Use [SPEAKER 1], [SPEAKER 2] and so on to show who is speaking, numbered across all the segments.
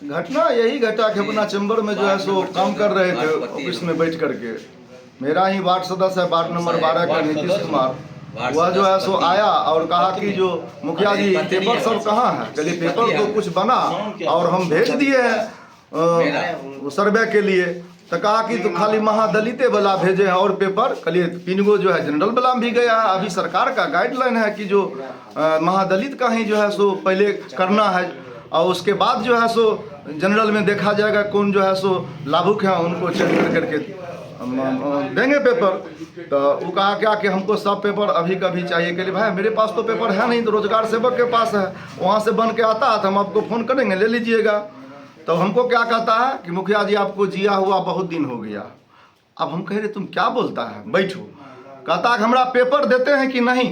[SPEAKER 1] घटना यही घटा कि अपना चैम्बर में जो है सो काम कर रहे थे ऑफिस में बैठ करके। मेरा ही वार्ड सदस्य है, वार्ड नंबर 12 का नीतीश कुमार, वह जो है सो आया और कहा कि जो मुखिया जी पेपर सब कहाँ है। चलिए पेपर तो कुछ बना और हम भेज दिए हैं सर्वे के लिए, तो कहा कि तो खाली महादलिते वाला भेजे हैं और पेपर कलिए 3 गो जो है जनरल वाला भी गया है। अभी सरकार का गाइडलाइन है कि जो महादलित का ही जो है सो पहले करना है और उसके बाद जो है सो जनरल में देखा जाएगा कौन जो है सो लाभुक है, उनको चेक कर करके देंगे पेपर। तो वो कहा क्या कि हमको सब पेपर अभी कभी चाहिए। के लिए भाई मेरे पास तो पेपर है नहीं, तो रोजगार सेवक के पास है, वहाँ से बन के आता है तो हम आपको फ़ोन करेंगे, ले लीजिएगा। तो हमको क्या कहता है कि मुखिया जी आपको जिया हुआ बहुत दिन हो गया। अब हम कह रहे तुम क्या बोलता है, बैठो। कहता है हमारा पेपर देते हैं कि नहीं।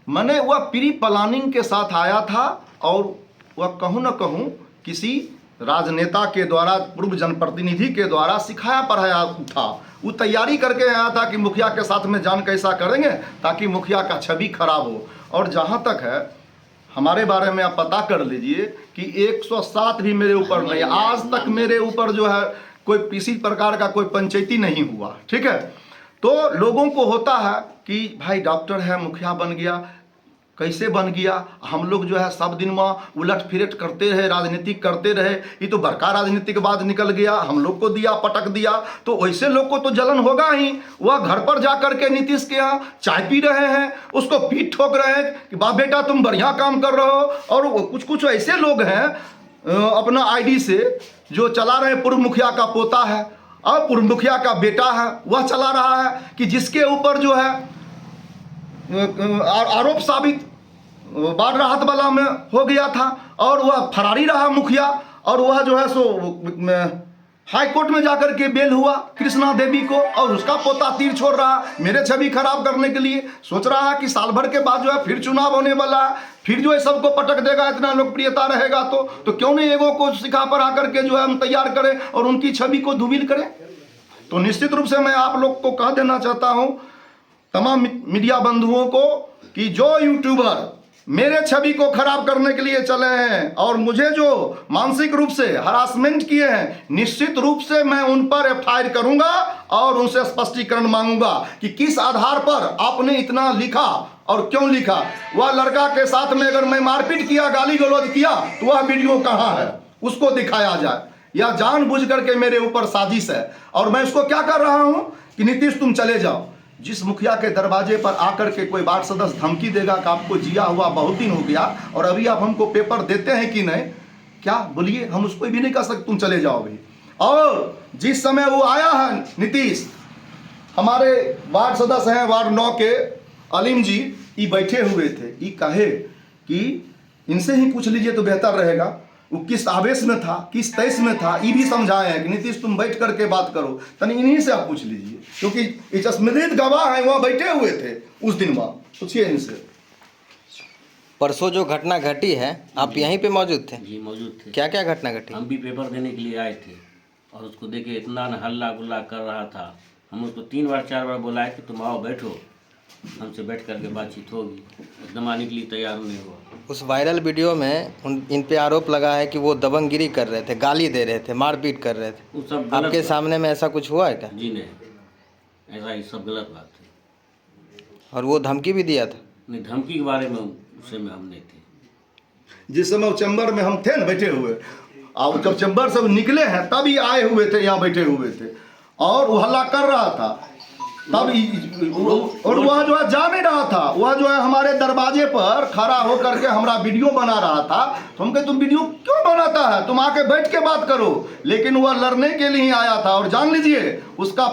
[SPEAKER 1] मैंने वह प्री प्लानिंग के साथ आया था और वह कहूँ न कहूँ किसी राजनेता के द्वारा, पूर्व जनप्रतिनिधि के द्वारा सिखाया पढ़ाया था। वो तैयारी करके आया था कि मुखिया के साथ में जान कैसा करेंगे ताकि मुखिया का छवि खराब हो। और जहाँ तक है हमारे बारे में आप पता कर लीजिए कि 107 भी मेरे ऊपर नहीं, आज तक मेरे ऊपर जो है कोई किसी प्रकार का कोई पंचायती नहीं हुआ। ठीक है, तो लोगों को होता है कि भाई डॉक्टर है मुखिया बन गया, कैसे बन गया। हम लोग जो है सब दिन में उलट फिरट करते रहे, राजनीतिक करते रहे, ये तो बड़का राजनीतिक बाद निकल गया, हम लोग को दिया पटक दिया, तो वैसे लोग को तो जलन होगा ही। वह घर पर जा कर के नीतीश के यहाँ चाय पी रहे हैं, उसको पीठ ठोक रहे हैं कि बाप बेटा तुम बढ़िया काम कर रहे हो। और कुछ ऐसे लोग हैं अपना आईडी से जो चला रहे हैं, पूर्व मुखिया का पोता है और पूर्व मुखिया का बेटा है, वह चला रहा है कि जिसके ऊपर जो है आरोप साबित बाढ़ राहत वाला में हो गया था और वह फरारी रहा मुखिया। और वह जो है सो हाई कोर्ट में जाकर के बेल हुआ कृष्णा देवी को, और उसका पोता तीर छोड़ रहा मेरे छवि खराब करने के लिए। सोच रहा है कि साल भर के बाद जो है फिर चुनाव होने वाला है, फिर जो है सबको पटक देगा, इतना लोकप्रियता रहेगा तो क्यों नहीं एगो को सिखा पढ़ा करके जो है हम तैयार करें और उनकी छवि को धूमिल करें। तो निश्चित रूप से मैं आप लोग को कह देना चाहता हूँ, तमाम मीडिया बंधुओं को, कि जो यूट्यूबर मेरे छवि को खराब करने के लिए चले हैं और मुझे जो मानसिक रूप से हरासमेंट किए हैं, निश्चित रूप से मैं उन पर एफआईआर करूंगा और उनसे स्पष्टीकरण मांगूंगा कि किस आधार पर आपने इतना लिखा और क्यों लिखा। वह लड़का के साथ में अगर मैं मारपीट किया, गाली गलौज किया, तो वह वीडियो कहाँ है, उसको दिखाया जाए। या जानबूझ करके मेरे ऊपर साजिश है। और मैं उसको क्या कर रहा हूं कि नीतीश तुम चले जाओ। जिस मुखिया के दरवाजे पर आकर के कोई वार्ड सदस्य धमकी देगा कि आपको जिया हुआ बहुत दिन हो गया और अभी आप हमको पेपर देते हैं कि नहीं, क्या बोलिए, हम उसको भी नहीं कह सकते तुम चले जाओ अभी। और जिस समय वो आया है नीतीश, हमारे वार्ड सदस्य हैं वार्ड 9 के अलीम जी, ये बैठे हुए थे, ये कहे कि इनसे ही पूछ लीजिए तो बेहतर रहेगा वो किस आवेश में था, किस तेज में था, ये भी समझाए हैं कि नीतीश तुम बैठ करके बात करो, तनी इन्हीं से आप पूछ लीजिए, क्योंकि ये चश्मदीद गवाह हैं, वहाँ बैठे हुए थे उस दिन, वहाँ पूछिए इनसे।
[SPEAKER 2] परसों जो घटना घटी है, आप यहीं पे मौजूद थे?
[SPEAKER 3] जी मौजूद थे।
[SPEAKER 2] क्या क्या घटना घटी?
[SPEAKER 3] हम भी पेपर देने के लिए आए थे और उसको देखे इतना हल्ला गुल्ला कर रहा था। हम उसको 3 बार 4 बार बुलाए कि तुम आओ बैठो, हमसे बैठ करके बातचीत होगी, एकदम आने के लिए तैयार नहीं हुआ।
[SPEAKER 2] उस वायरल वीडियो में इन पे आरोप लगा है कि वो दबंगगिरी कर रहे थे, गाली दे रहे थे, मारपीट कर रहे थे।
[SPEAKER 3] वो सब
[SPEAKER 2] आपके सामने में ऐसा कुछ हुआ है क्या?
[SPEAKER 3] जी नहीं, ऐसा ही सब गलत बात है।
[SPEAKER 2] और वो धमकी भी दिया था?
[SPEAKER 3] नहीं, धमकी के बारे में उस समय हम नहीं थे।
[SPEAKER 1] जिस समय चैम्बर में हम थे ना बैठे हुए, और जब चैम्बर सब निकले हैं तभी आए हुए थे, यहाँ बैठे हुए थे और वो हल्ला कर रहा था तब। और वह जो है जा नहीं रहा था, वह जो है हमारे दरवाजे पर खड़ा होकर के हमारा वीडियो बना रहा था। तो हम कहे तुम वीडियो क्यों बनाता है, तुम आके बैठ के बात करो। लेकिन वह लड़ने के लिए ही आया था। और जान लीजिए उसका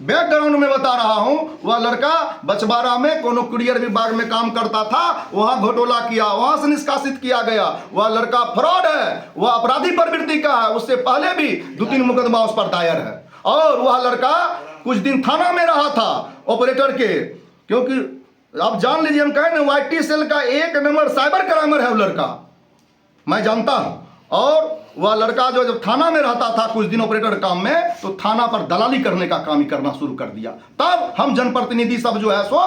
[SPEAKER 1] बैकग्राउंड में बता रहा हूं, वह लड़का बछवाड़ा में कोनो कुरियर विभाग में काम करता था, वहां घोटाला किया, वहां से निष्कासित किया गया। वह लड़का फ्रॉड है, वह अपराधी प्रवृत्ति का है, उससे पहले भी 2-3 मुकदमा उस पर दायर है। और वह लड़का कुछ दिन थाना में रहा था ऑपरेटर के, क्योंकि आप जान लीजिए, हम कहें ना वाईटी सेल का 1 नंबर साइबर क्राइमर है वो लड़का, मैं जानता हूं। और वह लड़का जो जब थाना में रहता था कुछ दिन ऑपरेटर काम में, तो थाना पर दलाली करने का काम ही करना शुरू कर दिया। तब हम जनप्रतिनिधि सब जो है सो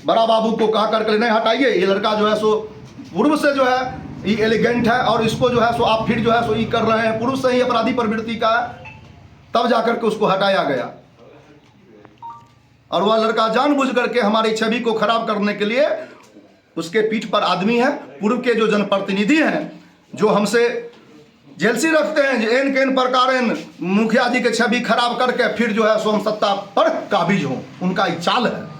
[SPEAKER 1] बड़ा बाबू को कहा करके नहीं हटाइए, ये लड़का जो है सो पूर्व से जो है ये एलिगेंट है और इसको जो है सो आप फिर जो है सो ये कर रहे हैं, पुरुष से ही अपराधी प्रवृत्ति का है, तब जाकर के उसको हटाया गया। और वह लड़का जानबूझ करके हमारी छवि को खराब करने के लिए, उसके पीठ पर आदमी है, पूर्व के जो जनप्रतिनिधि हैं जो हमसे जेलसी रखते हैं, जो एन केन प्रकार मुखिया जी के छवि खराब करके फिर जो है सो हम सत्ता पर काबिज हों, उनका एक चाल है।